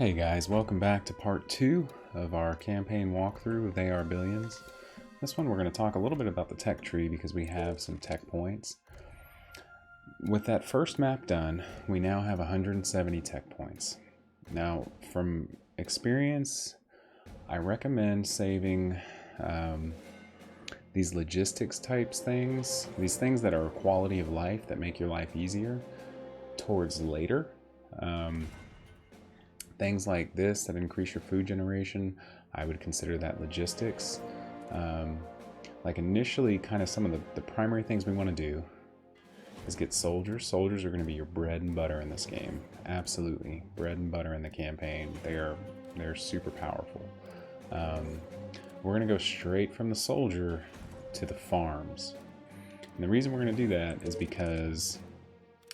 Hey guys, welcome back to part 2 of our campaign walkthrough of They Are Billions. This one we're going to talk a little bit about the tech tree because we have some tech points. With that first map done, we now have 170 tech points. Now, from experience, I recommend saving these logistics types things, these things that are quality of life that make your life easier, towards later. Things like this that increase your food generation, I would consider that logistics. Like initially, kind of some of the primary things we want to do is get soldiers. Soldiers are going to be your bread and butter in this game. Absolutely, bread and butter in the campaign. They're super powerful. We're going to go straight from the soldier to the farms. And the reason we're going to do that is because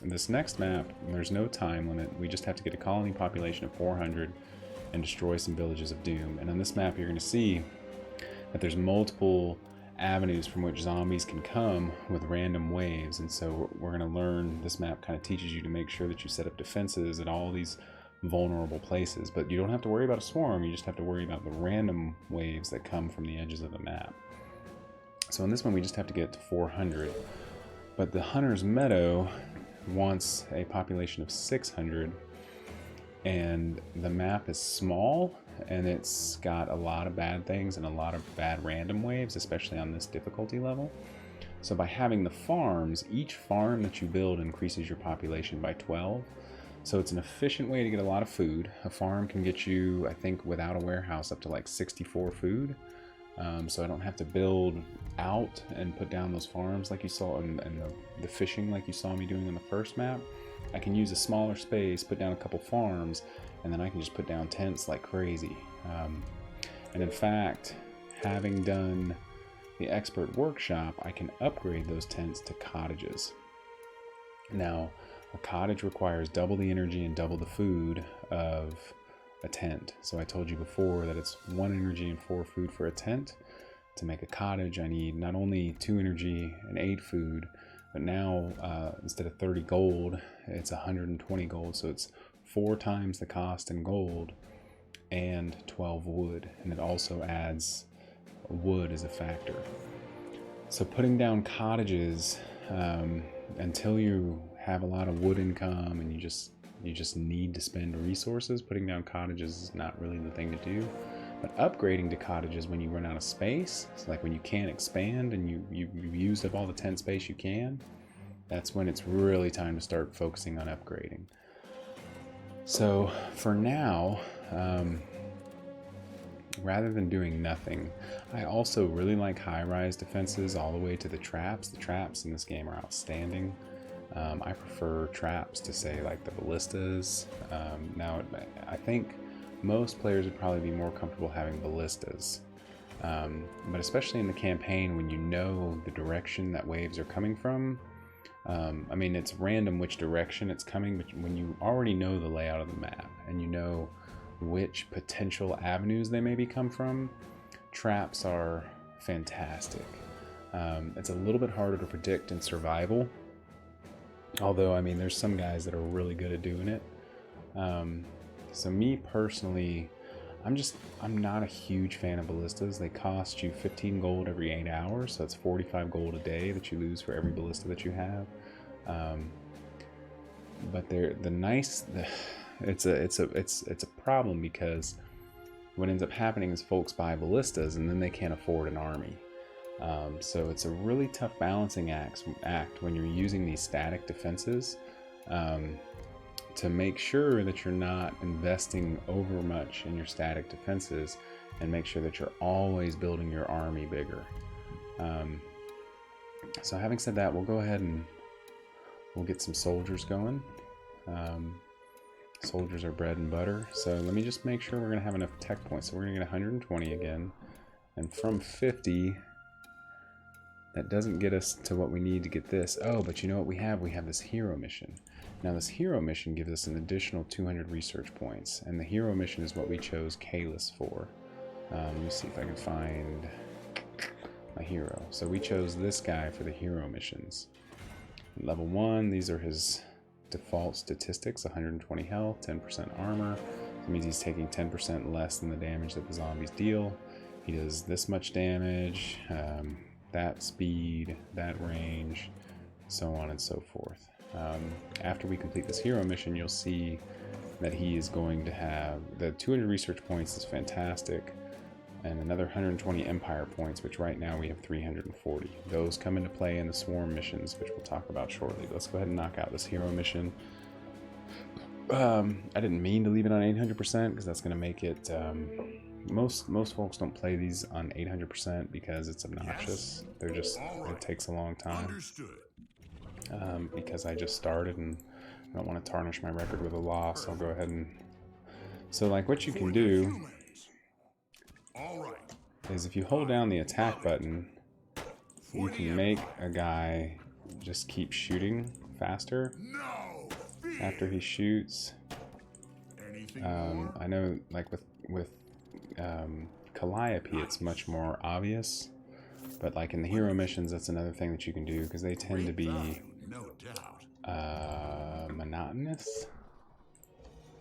in this next map, there's no time limit. We just have to get a colony population of 400 and destroy some villages of doom. And on this map, you're going to see that there's multiple avenues from which zombies can come with random waves. And so we're going to learn, this map kind of teaches you to make sure that you set up defenses at all these vulnerable places. But you don't have to worry about a swarm. You just have to worry about the random waves that come from the edges of the map. So in this one, we just have to get to 400. But the Hunter's Meadow wants a population of 600, and the map is small and it's got a lot of bad things and a lot of bad random waves, especially on this difficulty level. So by having the farms, each farm that you build increases your population by 12. So it's an efficient way to get a lot of food. A farm can get you, I think, without a warehouse, up to like 64 food. So I don't have to build out and put down those farms like you saw in the fishing like you saw me doing on the first map. I can use a smaller space, put down a couple farms, and then I can just put down tents like crazy. And in fact, having done the expert workshop, I can upgrade those tents to cottages. Now, a cottage requires double the energy and double the food of a tent. So I told you before that it's 1 energy and 4 food for a tent. To make a cottage, I need not only 2 energy and 8 food, but now instead of 30 gold, it's 120 gold. So it's 4 times the cost in gold and 12 wood. And it also adds wood as a factor. So putting down cottages until you have a lot of wood income and you just need to spend resources, putting down cottages is not really the thing to do. But upgrading to cottages when you run out of space, so like when you can't expand and you used up all the tent space you can, that's when it's really time to start focusing on upgrading. So for now, rather than doing nothing, I also really like high-rise defenses all the way to the traps. The traps in this game are outstanding. I prefer traps to, say, like the ballistas. Now, I think most players would probably be more comfortable having ballistas. But especially in the campaign, when you know the direction that waves are coming from, I mean, it's random which direction it's coming, but when you already know the layout of the map and you know which potential avenues they maybe come from, traps are fantastic. It's a little bit harder to predict in survival. Although, I mean, there's some guys that are really good at doing it. So me personally, I'm not a huge fan of ballistas. They cost you 15 gold every 8 hours, so that's 45 gold a day that you lose for every ballista that you have. But it's a problem because what ends up happening is folks buy ballistas and then they can't afford an army. So it's a really tough balancing act when you're using these static defenses to make sure that you're not investing over much in your static defenses and make sure that you're always building your army bigger. So having said that, we'll go ahead and we'll get some soldiers going. Soldiers are bread and butter. So let me just make sure we're going to have enough tech points. So we're going to get 120 again. And from 50... that doesn't get us to what we need to get this. Oh, but you know what we have? We have this hero mission. Now this hero mission gives us an additional 200 research points, and the hero mission is what we chose Kalis for. Let me see if I can find my hero. So we chose this guy for the hero missions. Level 1, these are his default statistics: 120 health, 10% armor, That means he's taking 10% less than the damage that the zombies deal. He does this much damage, that speed, that range, so on and so forth. After we complete this hero mission, you'll see that he is going to have the 200 research points is fantastic, and another 120 empire points, which right now we have 340. Those come into play in the swarm missions, which we'll talk about shortly. But let's go ahead and knock out this hero mission. I didn't mean to leave it on 800% because that's going to make it most folks don't play these on 800% because it's obnoxious. They're just it takes a long time. Because I just started and I don't want to tarnish my record with a loss. I'll go ahead and so like what you can do is if you hold down the attack button, you can make a guy just keep shooting faster after he shoots. I know like with Calliope it's much more obvious, but like in the hero missions that's another thing that you can do because they tend to be monotonous,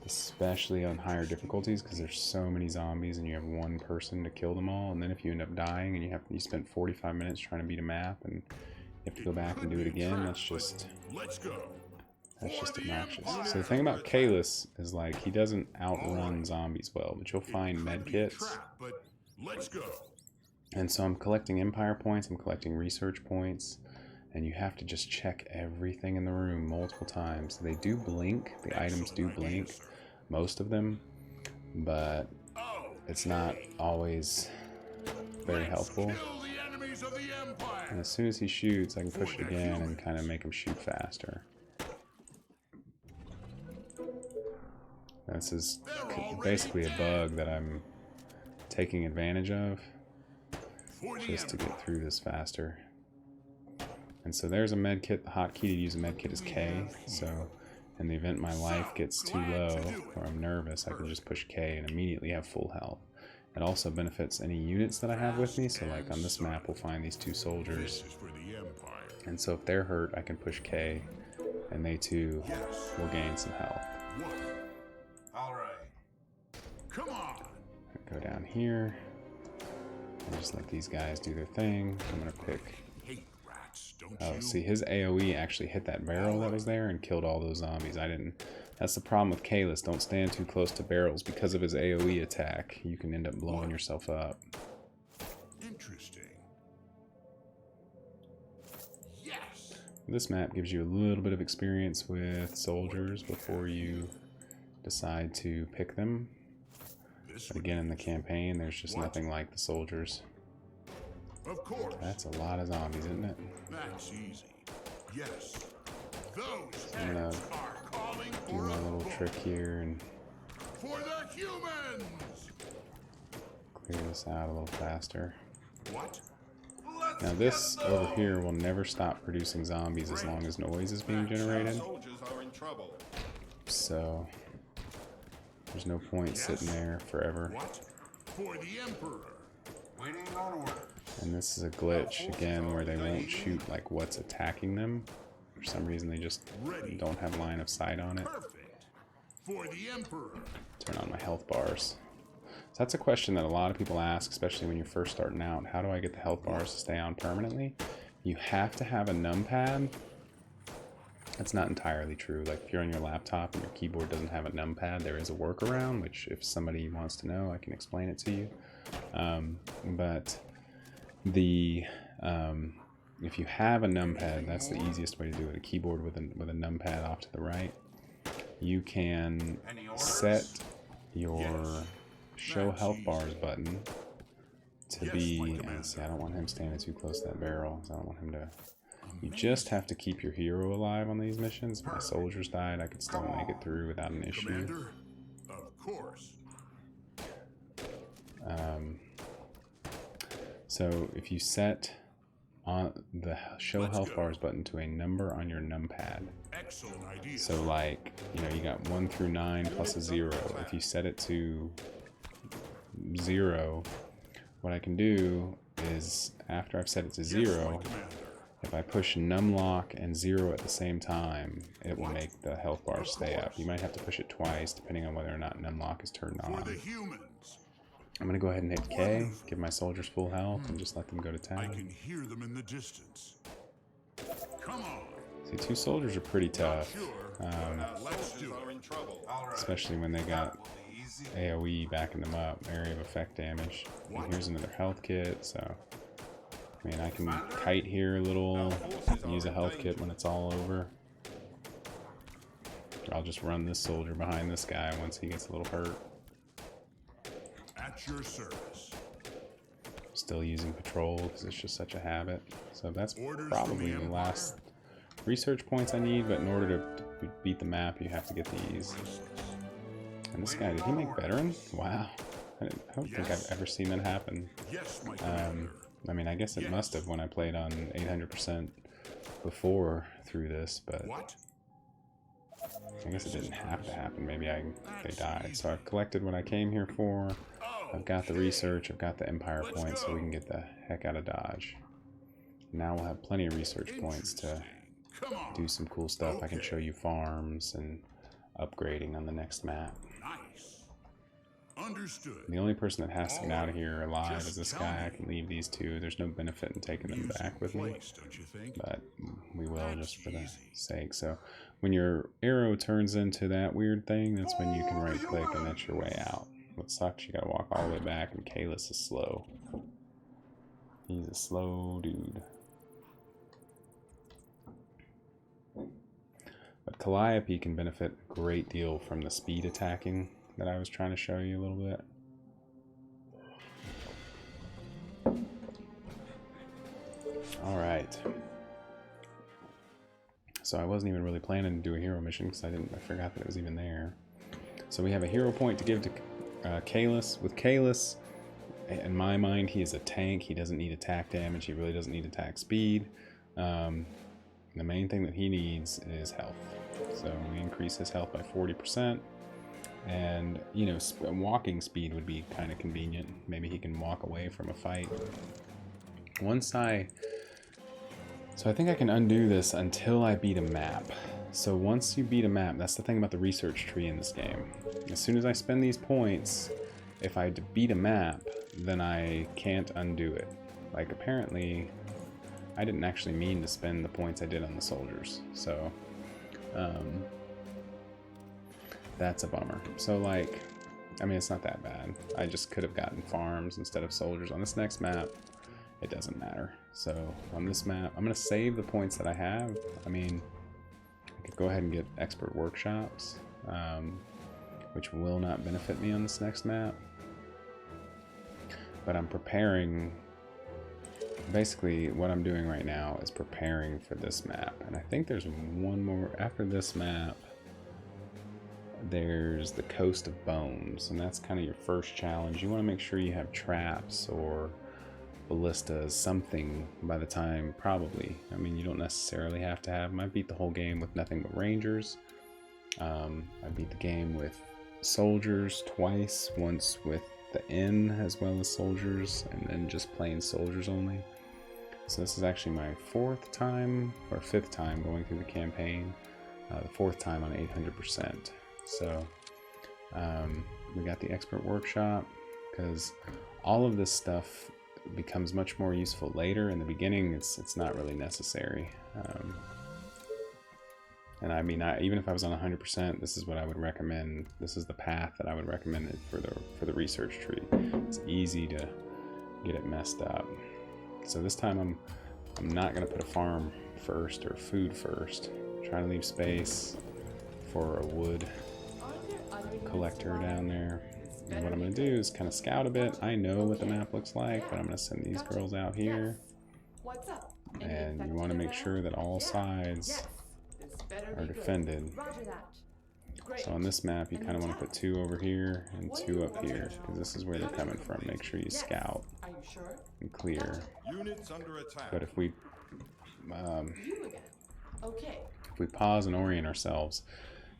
especially on higher difficulties because there's so many zombies and you have one person to kill them all, and then if you end up dying and you spent 45 minutes trying to beat a map and you have to go back and do it again, that's just obnoxious. So the thing about Kalis is like he doesn't outrun zombies well, but you'll find medkits. And so I'm collecting empire points, I'm collecting research points, and you have to just check everything in the room multiple times. They do blink, the items do blink, most of them, but it's not always very helpful. And as soon as he shoots, I can push it again and kind of make him shoot faster. This is basically a bug that I'm taking advantage of just to get through this faster. And so there's a med kit. The hotkey to use a med kit is K. So in the event my life gets too low or I'm nervous, I can just push K and immediately have full health. It also benefits any units that I have with me. So like on this map, we'll find these two soldiers. And so if they're hurt, I can push K and they too will gain some health. Come on. Go down here and just let these guys do their thing. I'm gonna pick. Oh, see, his AoE actually hit that barrel that was there and killed all those zombies. I didn't. That's the problem with Kalis. Don't stand too close to barrels because of his AoE attack. You can end up blowing yourself up. Interesting. Yes. This map gives you a little bit of experience with soldiers before you decide to pick them. But again, in the campaign, there's just nothing like the soldiers. Of course. That's a lot of zombies, isn't it? That's easy. Yes. Those I'm gonna are calling do for my little trick here and for the humans. clear this out a little faster. What? Now this over here will never stop producing zombies as long as noise is being generated. Soldiers are in trouble. So there's no point sitting there forever. What? For the Emperor. Waiting on orders. And this is a glitch again where they won't shoot like what's attacking them. For some reason they just don't have line of sight on it. Perfect. For the Emperor. Turn on my health bars. So that's a question that a lot of people ask, especially when you're first starting out. How do I get the health bars to stay on permanently? You have to have a numpad. That's not entirely true. Like if you're on your laptop and your keyboard doesn't have a numpad, there is a workaround, which if somebody wants to know, I can explain it to you. But if you have a numpad, that's the easiest way to do it. A keyboard with a numpad off to the right. You can set your show health bars button to be, and see, I don't want him standing too close to that barrel, so I don't want him to. You just have to keep your hero alive on these missions. If my soldiers died, I could still make it through without an issue. Commander, of course. So if you set on the show health bars button to a number on your numpad, Excellent idea. so like, you know, you got 1 through 9 plus a 0. If you set it to 0, what I can do is after I've set it to 0, if I push numlock and 0 at the same time, it will make the health bar stay up. You might have to push it twice depending on whether or not numlock is turned on. I'm going to go ahead and hit K, give my soldiers full health, and just let them go to town. I can hear them in the distance. Come on. See, 2 soldiers are pretty tough, especially when they got AoE backing them up, area of effect damage. And here's another health kit, so I mean I can kite here a little, use a health kit when it's all over. I'll just run this soldier behind this guy once he gets a little hurt. At your service. Still using patrol because it's just such a habit. So that's probably the last research points I need, but in order to beat the map you have to get these. And this guy, did he make veteran? Wow. I don't think I've ever seen that happen. I mean, I guess it must have when I played on 800% before through this, but I guess it didn't have to happen. Maybe they died. So I've collected what I came here for. I've got the research, I've got the empire points, so we can get the heck out of Dodge. Now we'll have plenty of research points to do some cool stuff. I can show you farms and upgrading on the next map. Understood. The only person that has to get out of here alive is this guy. I can leave these 2. There's no benefit in taking them back with me, but we will just for the sake. So when your arrow turns into that weird thing, that's when you can right click and that's your way out. What sucks, you gotta walk all the way back, and Kalis is slow. He's a slow dude. But Calliope can benefit a great deal from the speed attacking that I was trying to show you a little bit. Alright. So I wasn't even really planning to do a hero mission because I forgot that it was even there. So we have a hero point to give to Kalis. With Kalis, in my mind, he is a tank. He doesn't need attack damage. He really doesn't need attack speed. The main thing that he needs is health. So we increase his health by 40%. And, you know, walking speed would be kind of convenient. Maybe he can walk away from a fight. So I think I can undo this until I beat a map. So once you beat a map, that's the thing about the research tree in this game. As soon as I spend these points, if I beat a map, then I can't undo it. Like, apparently, I didn't actually mean to spend the points I did on the soldiers. So, that's a bummer. So, like, I mean, it's not that bad. I just could have gotten farms instead of soldiers. On this next map, it doesn't matter. So, on this map, I'm going to save the points that I have. I mean, I could go ahead and get expert workshops, which will not benefit me on this next map. But I'm preparing... Basically, what I'm doing right now is preparing for this map. And I think there's one more after this map. There's the Coast of Bones, and that's kind of your first challenge. You want to make sure you have traps or ballistas, something by the time, probably. I mean, you don't necessarily have to have them. I beat the whole game with nothing but rangers. I beat the game with soldiers twice, once with the inn as well as soldiers, and then just plain soldiers only. So this is actually my 4th time, or 5th time going through the campaign. The 4th time on 800%. So we got the expert workshop, because all of this stuff becomes much more useful later. In the beginning, it's not really necessary. And I mean, even if I was on 100%, this is what I would recommend. This is the path that I would recommend for the research tree. It's easy to get it messed up. So this time I'm not gonna put a farm first or food first. I'm trying to leave space for a wood collector down there. And what I'm gonna do is kind of scout a bit. I know what the map looks like, but I'm gonna send these girls out here. And you want to make sure that all sides are defended. So on this map, you kind of want to put 2 over here and 2 up here, because this is where they're coming from. Make sure you scout and clear. But if we pause and orient ourselves,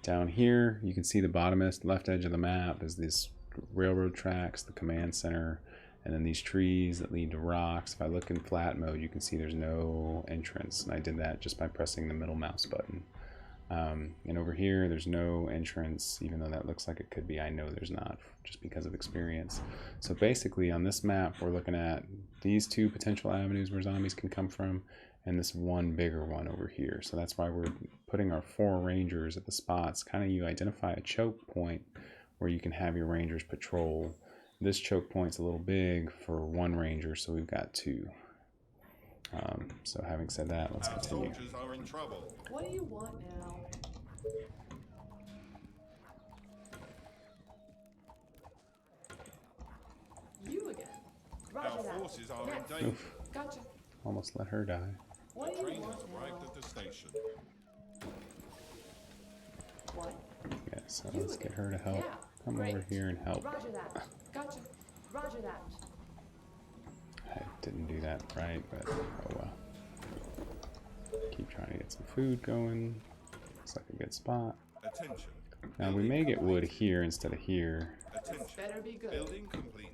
down here you can see the bottomest left edge of the map is these railroad tracks, the command center, And then these trees that lead to rocks. If I look in flat mode, you can see there's no entrance. And I did that just by pressing the middle mouse button. And over here, there's no entrance, even though that looks like it could be. I know there's not, just because of experience. So basically, on this map, we're looking at these two potential avenues where zombies can come from, and this one bigger one over here. So that's why we're putting our 4 rangers at the spots. Kind of you identify a choke point where you can have your rangers patrol. This choke point's a little big for 1 ranger, so we've got 2. So having said that, let's continue. Soldiers are in trouble. What do you want now? You again. Roger Our that. forces are Yes. in danger. Oof, Gotcha. almost let her die. What do you Train has want arrived now? at the station. What? Yeah, so You let's get again. her to help. Yeah, Come great. over here and help. Roger that. Gotcha. Roger that. I didn't do that right, but oh well. Keep trying to get some food going. Looks like a good spot. Attention. Now we may get wood here instead of here. Attention. Better be good. Building completed.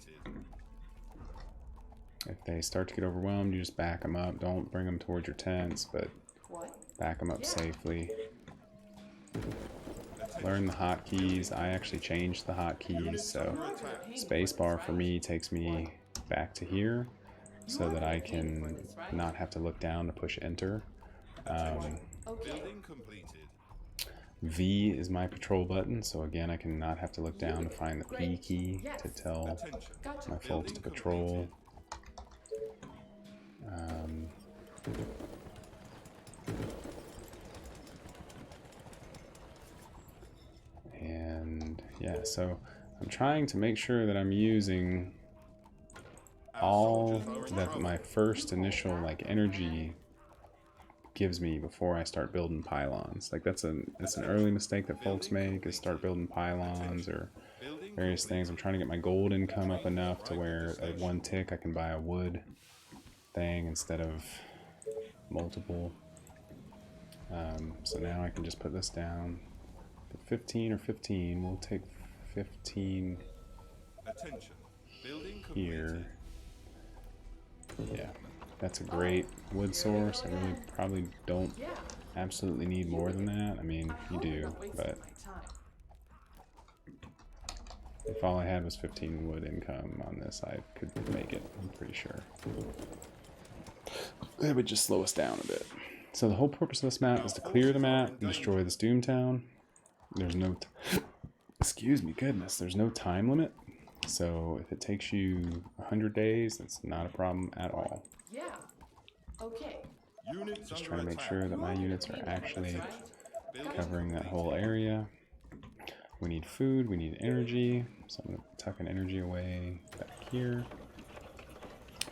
If they start to get overwhelmed, you just back them up. Don't bring them towards your tents, but What? back them up Yeah. safely. Learn the hotkeys. I actually changed the hotkeys, so spacebar for me takes me back to here so that I can not have to look down to push enter. Okay. Building completed. V is my patrol button, so again I can not have to look down to find the P key to tell Attention. Gotcha. my folks to patrol. And yeah, so I'm trying to make sure that I'm using all that my first initial like energy gives me before I start building pylons. Like that's an early mistake that folks make, is start building pylons or various things. I'm trying to get my gold income up enough to where at 1 tick I can buy a wood thing instead of multiple. So now I can just put this down. Put 15 or 15. We'll take 15 Attention. Building here. completed. Yeah, that's a great wood source. I really probably don't Yeah. absolutely need more than that. I mean, you do, but if all I had was 15 wood income on this, I could make it, I'm pretty sure. It would just slow us down a bit. So the whole purpose of this map is to clear the map and destroy this Doomtown. There's no, excuse me, goodness, there's no time limit. So if it takes you 100 days, that's not a problem at all. Yeah. Okay. Units Just under trying to make attack. sure that my units are actually covering that whole area. We need food, we need energy, so I'm going to tuck an energy away back here.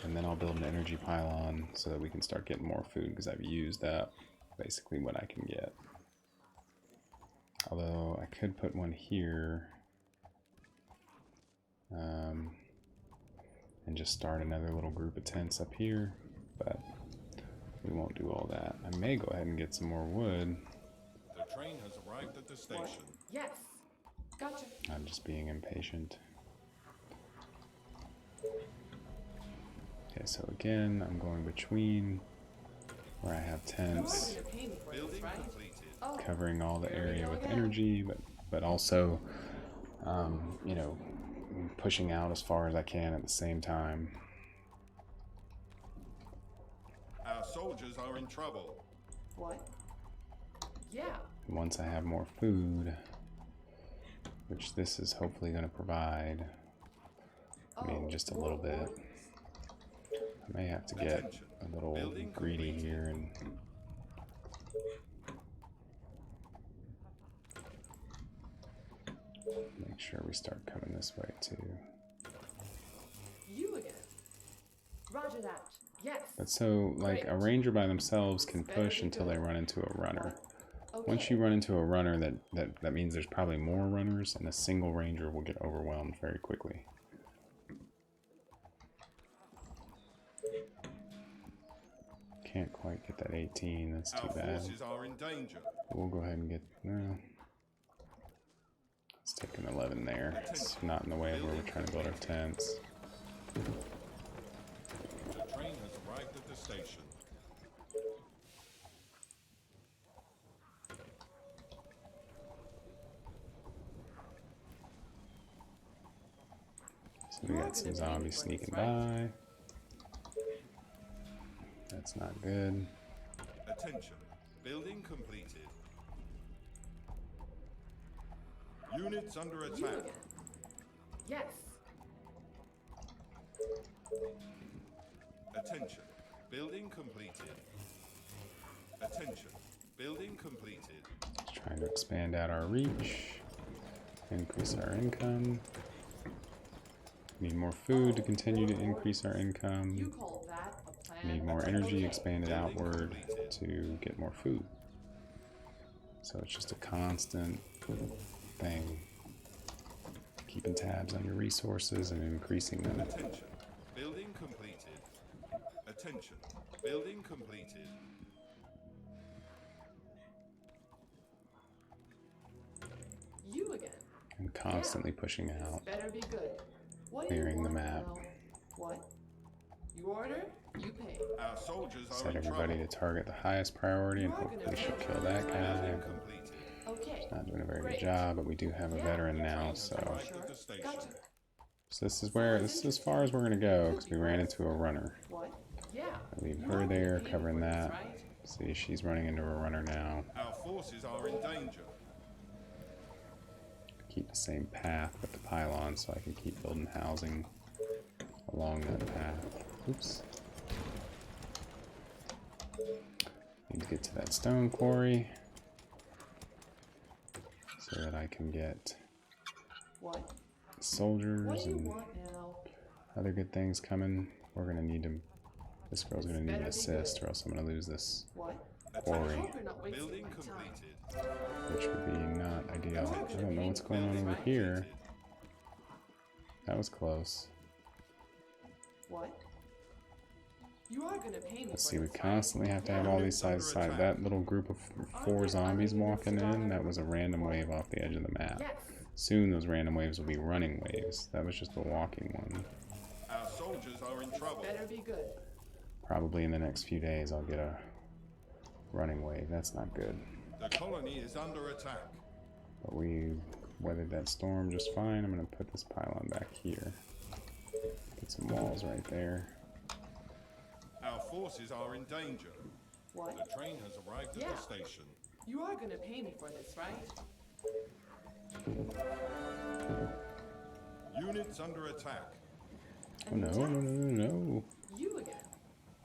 And then I'll build an energy pylon so that we can start getting more food, because I've used up basically what I can get. Although I could put one here and just start another little group of tents up here, but we won't do all that. I may go ahead and get some more wood. The train has arrived at the station. Yes. Gotcha. I'm just being impatient. Okay, so again, I'm going between where I have tents, You're paying me for this, Building right? completed. Oh. covering all the area with energy, but also, you know, pushing out as far as I can at the same time. Our soldiers are in trouble. What? Yeah. And once I have more food, which this is hopefully going to provide, I mean, just a little bit. I may have to get a little greedy here and make sure we start coming this way too. You again. Roger that. Yes. But so, like, a ranger by themselves can push until they run into a runner. Okay. Once you run into a runner, that means there's probably more runners, and a single ranger will get overwhelmed very quickly. Can't quite get that 18, that's too Our bad. forces are in danger. We'll go ahead and get, no. Let's take an 11 there. It's not in the way of where we're trying to build our tents. station. So we got some zombies sneaking by. That's not good. Attention. Building completed. Units under You attack. again. Yes. Attention. Building completed. Attention. Building completed. Trying to expand out our reach, increase our income. Need more food to continue to increase our You income. call that a plan? Need more energy Okay. expanded outward to get more food. So it's just a constant thing. Keeping tabs on your resources and increasing them. Attention. Building completed. Attention. Building completed. You again. And constantly pushing out. Better be good. What Clearing do you the want map. now? What? You order, you pay. Our soldiers are Set in everybody to trouble. target the highest priority and hopefully she'll kill that guy. Building completed. Okay. Not doing a very good Great. job, but we do have a veteran now, so Arrived at the station. Gotcha. this is as far as we're gonna go because we ran into a runner. What? Yeah. Leave You her are there, gonna pay covering for this, that. right? See, she's running into a runner now. Our forces are in danger. Keep the same path with the pylon so I can keep building housing along that path. Oops. Need to get to that stone quarry so that I can get What? soldiers What do you and want now? other good things coming. We're gonna need to. This girl's gonna need an Better be assist, good. or else I'm gonna lose this What? I quarry, hope you're not wasting Building my time. completed. which would be not ideal. I don't know what's going on over Building here. completed. That was close. What? You are gonna pay me Let's for see, we this, right? constantly have to have all these side to side. That little group of 4 zombies walking in, that was a random wave off the edge of the map. Yes. Soon those random waves will be running waves. That was just a walking one. Our soldiers are in trouble. Better be good. Probably in the next few days I'll get a running wave. That's not good. The colony is under attack. But we weathered that storm just fine. I'm going to put this pylon back here. Put some walls right there. Our forces are in danger. What? The train has arrived at Yeah. the station. You are gonna pay me for this, right? Units under attack. Oh no, no, no, no, no. You again.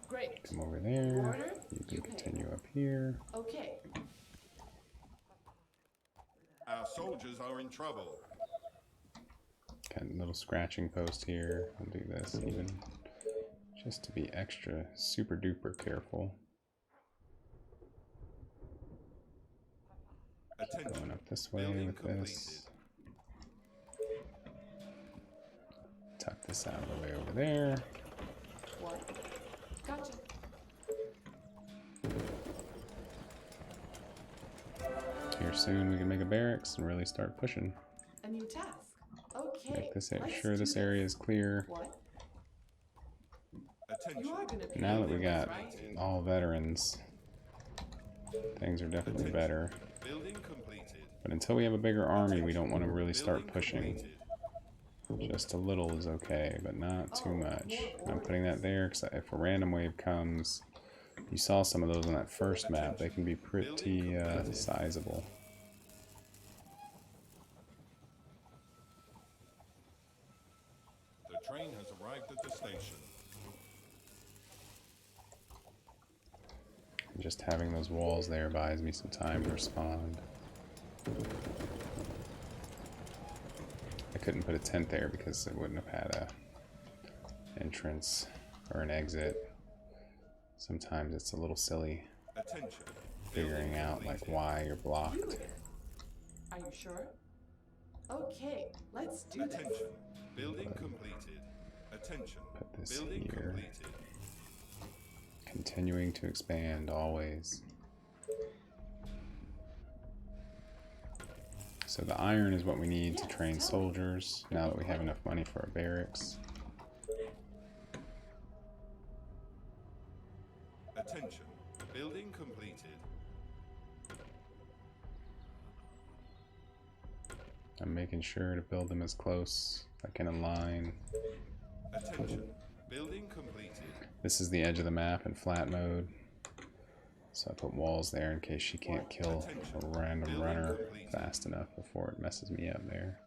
Great. Come over there. Order, You can you pay. continue up here. Okay. Our soldiers are in trouble. Got a little scratching post here. I'll do this even just to be extra super duper careful. Going Attention. up this way Building with completed. this. Tuck this out of the way over there. What? Gotcha. Here soon we can make a barracks and really start pushing. A new task. Okay. Make this let's sure do this area is clear. What? Attention. You are gonna pay Now me that we for got this, right? all veterans, things are definitely better. Building completed. But until we have a bigger army, we don't want to really start Building pushing. completed. Just a little is okay, but not too much. I'm putting that there because if a random wave comes, you saw some of those on that first map, they can be pretty sizable. The train has arrived at the station. Just having those walls there buys me some time to respond. I couldn't put a tent there because it wouldn't have had a entrance or an exit. Sometimes it's a little silly Attention. figuring out like why you're blocked. You again. Are you sure? Okay, let's do this. Attention. Building completed. Attention. Put this Building here. completed. Continuing to expand always. So the iron is what we need to train soldiers now that we have enough money for our barracks. Attention. Building completed. I'm making sure to build them as close as I can in line. Attention. Building completed. This is the edge of the map in flat mode. So I put walls there in case she can't kill a random runner fast enough before it messes me up there.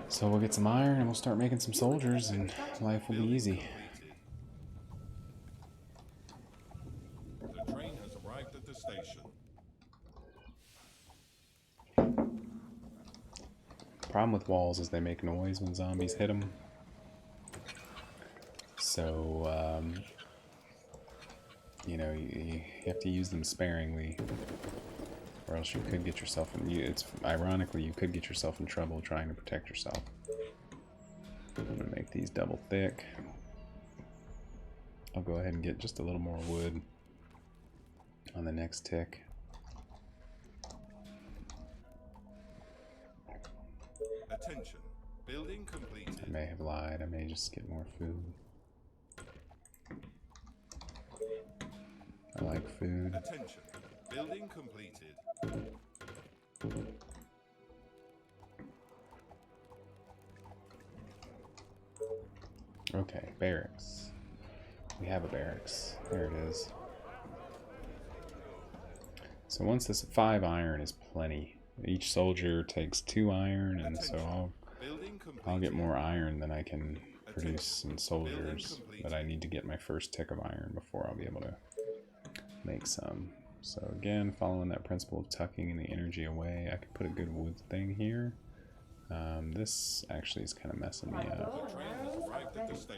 So we'll get some iron and we'll start making some soldiers and life will be easy. The train has arrived at the station. Problem with walls is they make noise when zombies hit them. So, you know, you have to use them sparingly, or else you could get yourself in. Ironically, you could get yourself in trouble trying to protect yourself. I'm gonna make these double thick. I'll go ahead and get just a little more wood on the next tick. Attention. Building completed. I may have lied. I may just get more food. I like food. Attention. Building completed. Okay, barracks. We have a barracks. There it is. So once this 5 iron is plenty. Each soldier takes 2 iron, and so I'll get more iron than I can produce in soldiers. But I need to get my first tick of iron before I'll be able to make some. So again, following that principle of tucking the energy away, I could put a good wood thing here. This actually is kind of messing me up.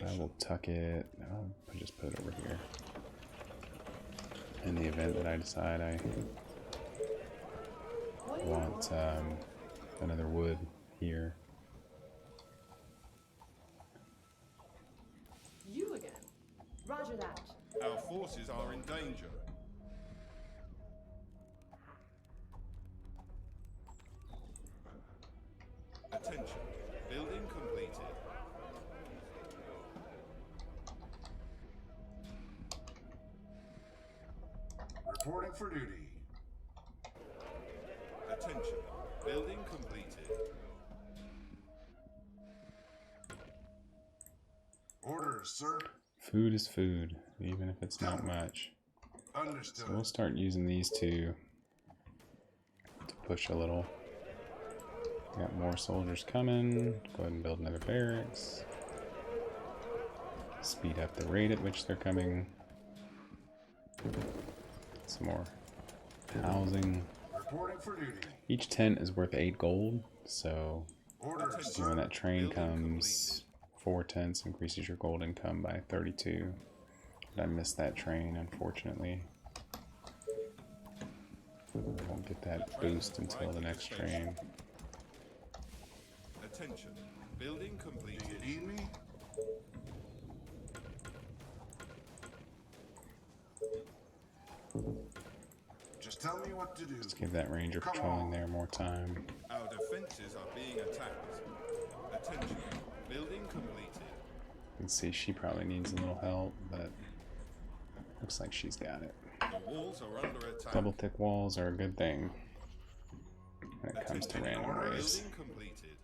I will tuck it. I'll just put it over here. In the event that I decide I want another wood here. You again. Roger that. Our forces are in danger. Attention. Building completed. Reporting for duty. Attention. Building completed. Orders, sir. Food is food, even if it's not much. Understood. So we'll start using these two to push a little. Got more soldiers coming. Go ahead and build another barracks. Speed up the rate at which they're coming. Some more housing. Reporting for duty. Each tent is worth 8 gold, so Orders, when sir. that train Building comes, 4 tents increases your gold income by 32. But I missed that train, unfortunately. Won't get that boost until the next train. Attention. Building completed. Do you need me? Just tell me what to do. Let's give that ranger patrolling there more time. Our defenses are being attacked. Attention. Building completed. You can see she probably needs a little help, but looks like she's got it. The walls are under attack. Double thick walls are a good thing when it comes to Attention. random raids. Building completed.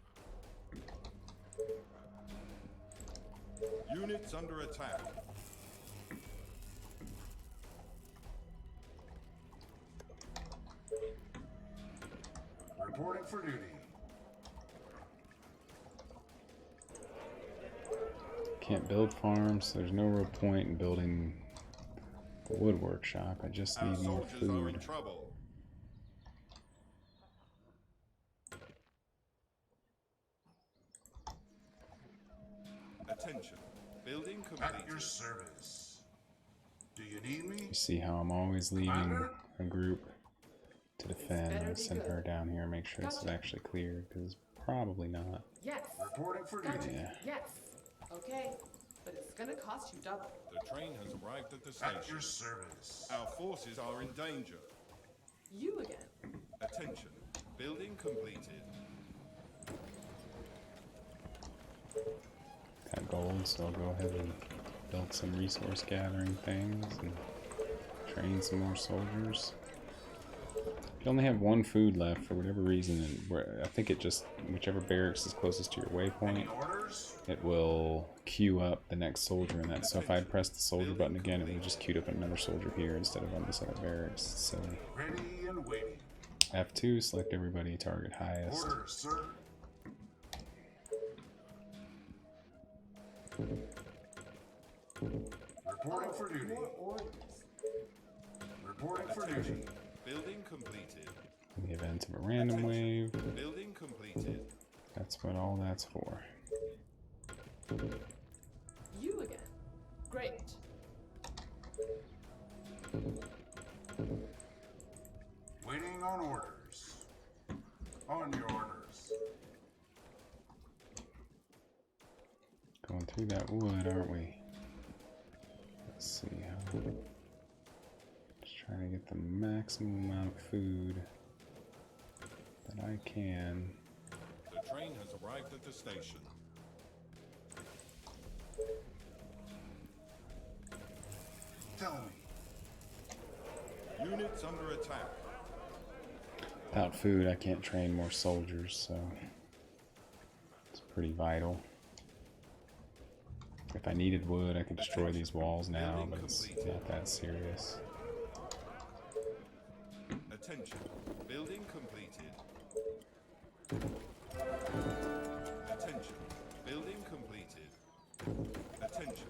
Units under attack. Reporting for duty. Can't build farms, so there's no real point in building a wood workshop. I just Our need more soldiers are in food. trouble. Attention. Building completed. At your service. Do you need me? You see how I'm always leaving a group to defend. I'll send her down here and make sure this is actually cleared, because it's probably not. Yes. Reporting for Gotcha. duty. Yeah. Yes. Okay. But it's gonna cost you double. The train has arrived at the station. At your service. Our forces are in danger. You again. Attention. Building completed. Gotta go gold, so I'll go ahead and build some resource gathering things and train some more soldiers. If you only have one food left for whatever reason, and I think it just, whichever barracks is closest to your waypoint, it will queue up the next soldier in that. So if I press the soldier button again, it would just queue up another soldier here instead of on this other barracks. So Ready and waiting. F2, select everybody, target highest. Orders, sir. Reporting for duty. More orders. Reporting for duty. Building completed. In the event of a random wave, Building completed. that's what all that's for. You again. Great. Waiting on orders. On your orders. Going through that wood, aren't we? Let's see how. Just trying to get the maximum amount of food that I can. The train has arrived at the station. Tell me. Units under attack. Without food, I can't train more soldiers, so it's pretty vital. If I needed wood, I could destroy these walls now, but it's not that serious. Attention. Building completed. Attention. Building completed. Attention.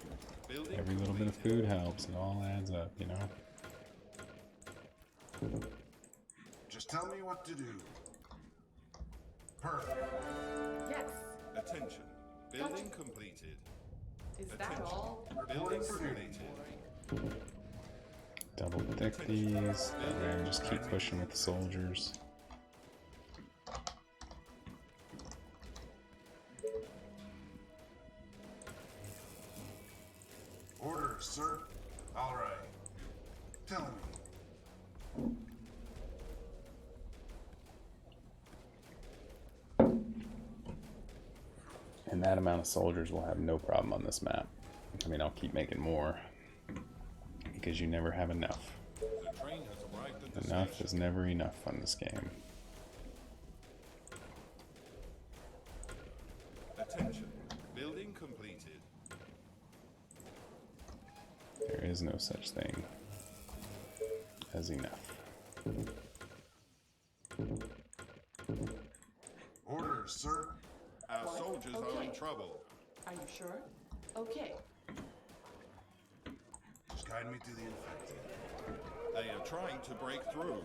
Building Every little bit of food helps, it all adds up, you know? Just tell me what to do. Perfect. Yes. Attention. Building completed. Is that all? Building for duty. completed. Double thick these, and just keep pushing with the soldiers. Orders, sir. All right. Tell me. And that amount of soldiers will have no problem on this map. I mean, I'll keep making more, because you never have enough. The train has arrived at the Enough station. is never enough on this game. Attention. Building completed. There is no such thing as enough. Orders, sir. Our What? soldiers are in Okay. trouble. Are you sure? Okay. Just guide me to the infected. They are trying to break through.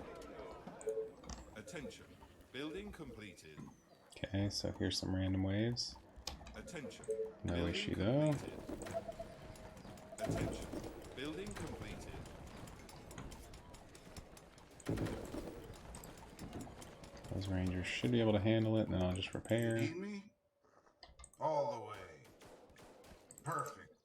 Attention. Building completed. Okay, so here's some random waves. Attention. No Building issue though. completed. Attention. Building completed. Those rangers should be able to handle it, and then I'll just repair. Need me? All the way. Perfect.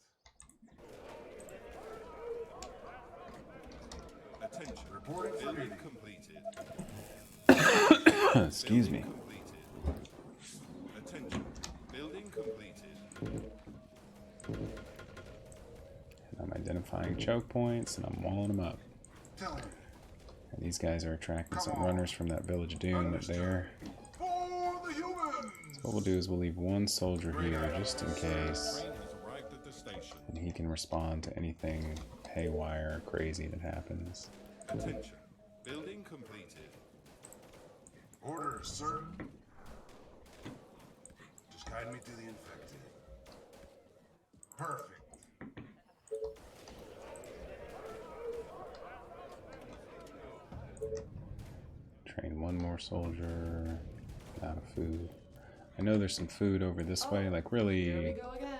Attention. Reporting for Building duty. completed. Excuse me. Building completed. Attention. Building completed. And I'm identifying choke points, and I'm walling them up. Tell me. And these guys are attracting some runners from that village of doom up there. For the humans! What we'll do is we'll leave one soldier here just in case, Train has arrived at the station. and he can respond to anything haywire or crazy that happens. Attention. Building completed. Orders, sir. Just guide me to the infected. Perfect. Train one more soldier. Out of food. I know there's some food over this way. Like, Here we really, go again.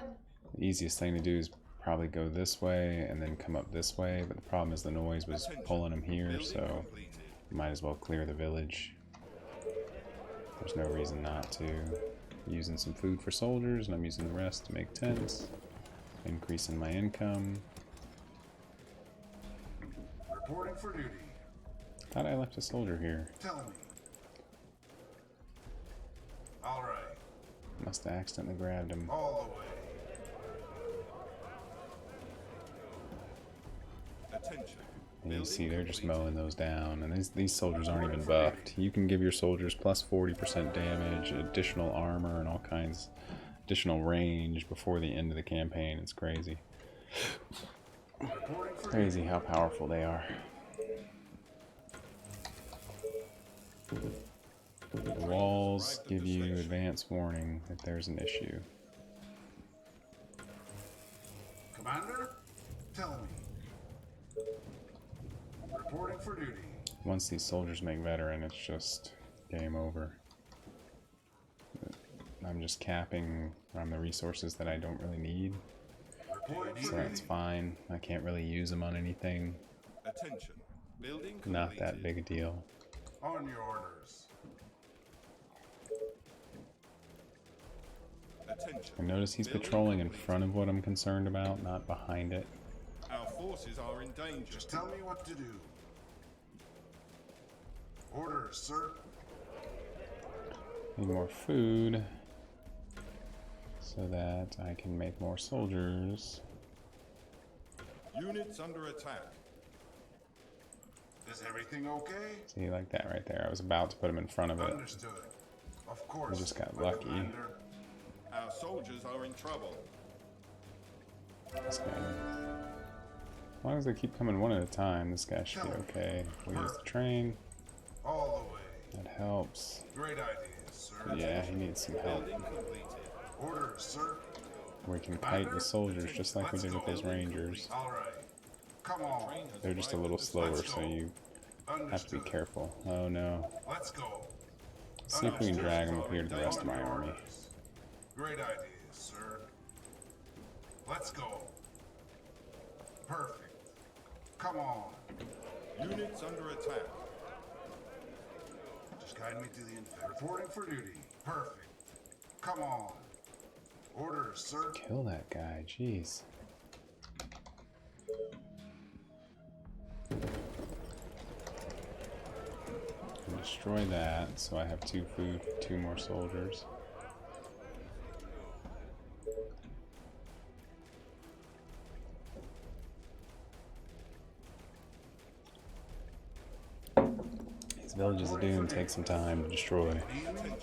the easiest thing to do is probably go this way and then come up this way. But the problem is the noise was pulling them here, Building so completed. you might as well clear the village. There's no reason not to. Using some food for soldiers, and I'm using the rest to make tents. Increasing my income. Reporting for duty. Thought I left a soldier here. Tell me. All right. Must have accidentally grabbed him. All the way. And you see they're just mowing those down, and these soldiers aren't even buffed. You can give your soldiers plus 40% damage, additional armor, and all kinds, additional range before the end of the campaign. It's crazy. It's crazy how powerful they are. The walls give you advance warning if there's an issue. Commander, tell me. Reporting for duty. Once these soldiers make veteran, it's just game over. I'm just capping on the resources that I don't really need, so that's fine. I can't really use them on anything. Attention. Building Not completed. that big a deal. On your orders. Attention. And notice he's Building patrolling in completed. front of what I'm concerned about, not behind it. Our forces are in danger. Just tell me what to do. Orders, sir. Need more food so that I can make more soldiers. Units under attack. Is everything okay? See, like that right there. I was about to put him in front of it. Understood. Of course. I just got my lucky. commander. Our soldiers are in trouble. This guy. As long as they keep coming one at a time, this guy should be okay. We use the train. All the way. That helps. Great ideas, sir. But yeah, he needs some help. Building completed. Orders, sir. We can kite the soldiers just like we did with those rangers. All right. Come on. Train has They're just a arrived little at the slower, Let's so go. you have to be Understood. careful. Oh no. Let's go. Let's see if we can drag them up here to the rest of my army. Great ideas, sir. Let's go. Perfect. Come on. Units under attack. Just guide me to the infect. Reporting for duty. Perfect. Come on. Orders, sir. Kill that guy, jeez. And destroy that, so I have 2 food, 2 more soldiers. These villages of doom take some time to destroy. Attention.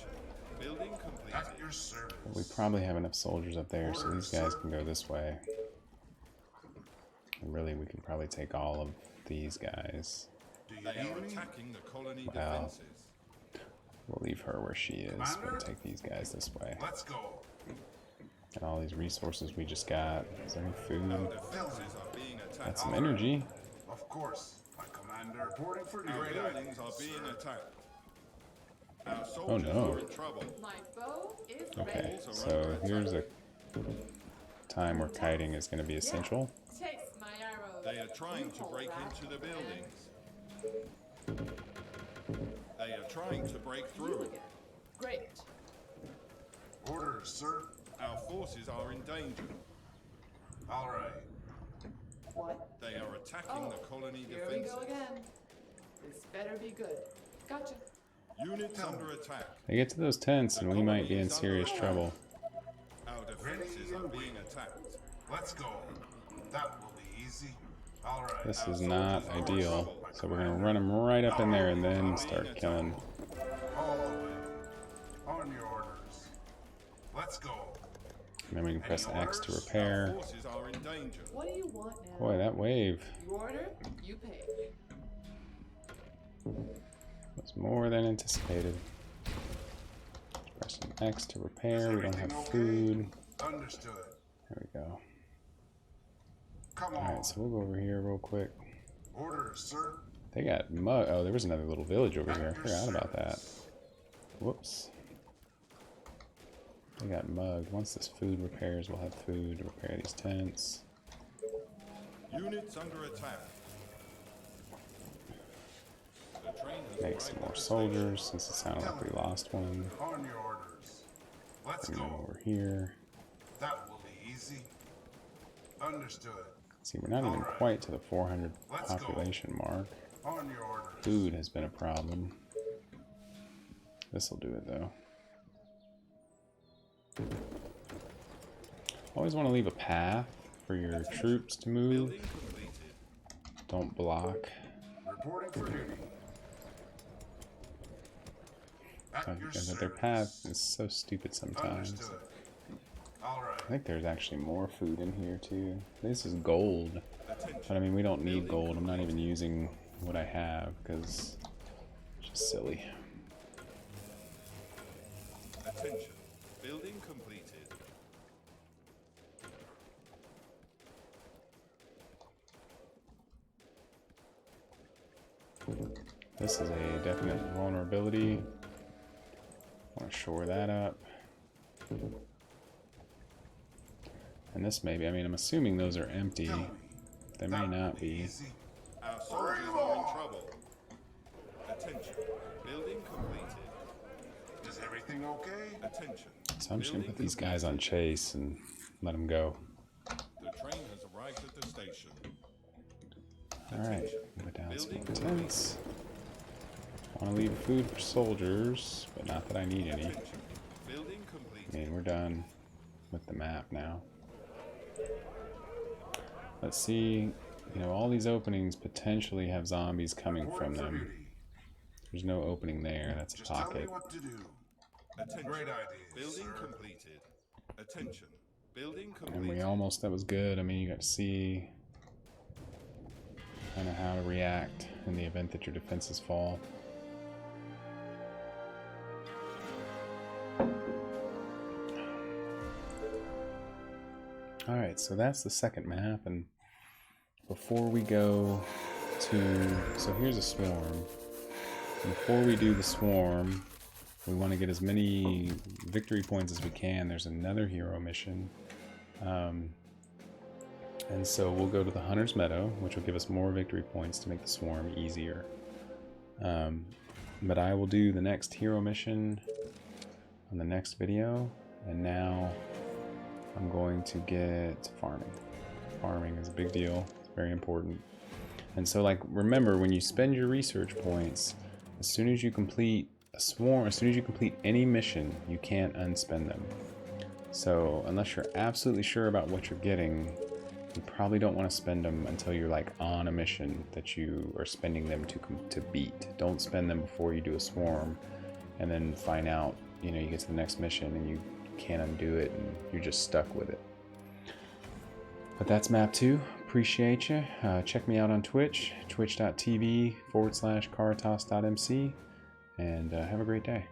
Building completed. At your service. But we probably have enough soldiers up there, so these guys can go this way. And really, we can probably take all of these guys. Do you They are need me? attacking the colony Wow. defenses. We'll leave her where she is. We'll take these guys this way. Let's go. And all these resources we just got. Is there any food? Our defenses are being attacked. Got some energy. Of course, my commander. Reporting for duty. Our Great buildings are ideas, being sir. attacked. Our soldiers no. are in trouble. My bow is Okay, ready. so here's a time where kiting is going to be essential. Taste my arrows. They are trying to You break rat. into the buildings. They are trying to break You through. again. Great. Orders, sir. Our forces are in danger. All right. What? They are attacking the colony Here we defenses. go again. This better be good. Gotcha. Units under attack. They get to those tents and we might be in serious trouble. Our defenses are being attacked. Let's go. That will be easy. All right. This is not ideal. So we're going to run them right up in there and then start killing. All the way. On your orders. Let's go. And then we can press X to Our repair. forces are in danger. What do you want now? Boy, that wave You order, you pay. was more than anticipated. Pressing X to repair. We don't have food. Understood. There we go. Come on. Alright, so we'll go over here real quick. Orders, sir. They got mug. Oh, there was another little village over here. I forgot about that. Whoops. They got mugged. Once this food repairs, we'll have food to repair these tents. Units under attack. The train has Make arrived some at more the soldiers since it sounded like we lost one. On your orders. Let's Bring them go. over here. That will be easy. Understood. See, we're not even quite to the 400 population mark. On your orders. Food has been a problem. This'll do it though. Always want to leave a path for your troops to move. Building completed. don't block. Reporting for duty. At your Because their path service. is so stupid sometimes. Understood. All right. I think there's actually more food in here too. This is gold. Attention. But I mean, we don't need gold. I'm not even using what I have because it's just silly. Attention. Building completed. This is a definite vulnerability. I want to shore that up. And this may be, I mean, I'm assuming those are empty. They may not be. Easy. Our soldiers are in trouble. Attention. Building completed. Is everything okay? Attention. So I'm just going to put these guys on chase and let them go. The train has arrived at the station. Alright, put down some more tents. I want to leave food for soldiers, but not that I need any. Attention. Building I completed. mean, we're done with the map now. Let's see, you know, all these openings potentially have zombies coming from Reporting for them. duty. There's no opening there, that's a Just tell me pocket. what to do. Attention. Great idea, Building sir. completed. Attention. Building And we completed. almost, that was good. I mean, you got to see kind of how to react in the event that your defenses fall. Alright, so that's the second map, and before we go to, so here's a swarm. Before we do the swarm, we want to get as many victory points as we can. There's another hero mission. And so we'll go to the Hunter's Meadow, which will give us more victory points to make the swarm easier. But I will do the next hero mission on the next video, and now I'm going to get farming. Farming is a big deal, it's very important. And so, like, remember, when you spend your research points, as soon as you complete a swarm, as soon as you complete any mission, you can't unspend them. So unless you're absolutely sure about what you're getting, you probably don't want to spend them until you're like on a mission that you are spending them to beat. Don't spend them before you do a swarm and then find out, you know, you get to the next mission and you can't undo it and you're just stuck with it. But that's map 2. Appreciate you. Check me out on Twitch, twitch.tv/caritas.mc, and have a great day.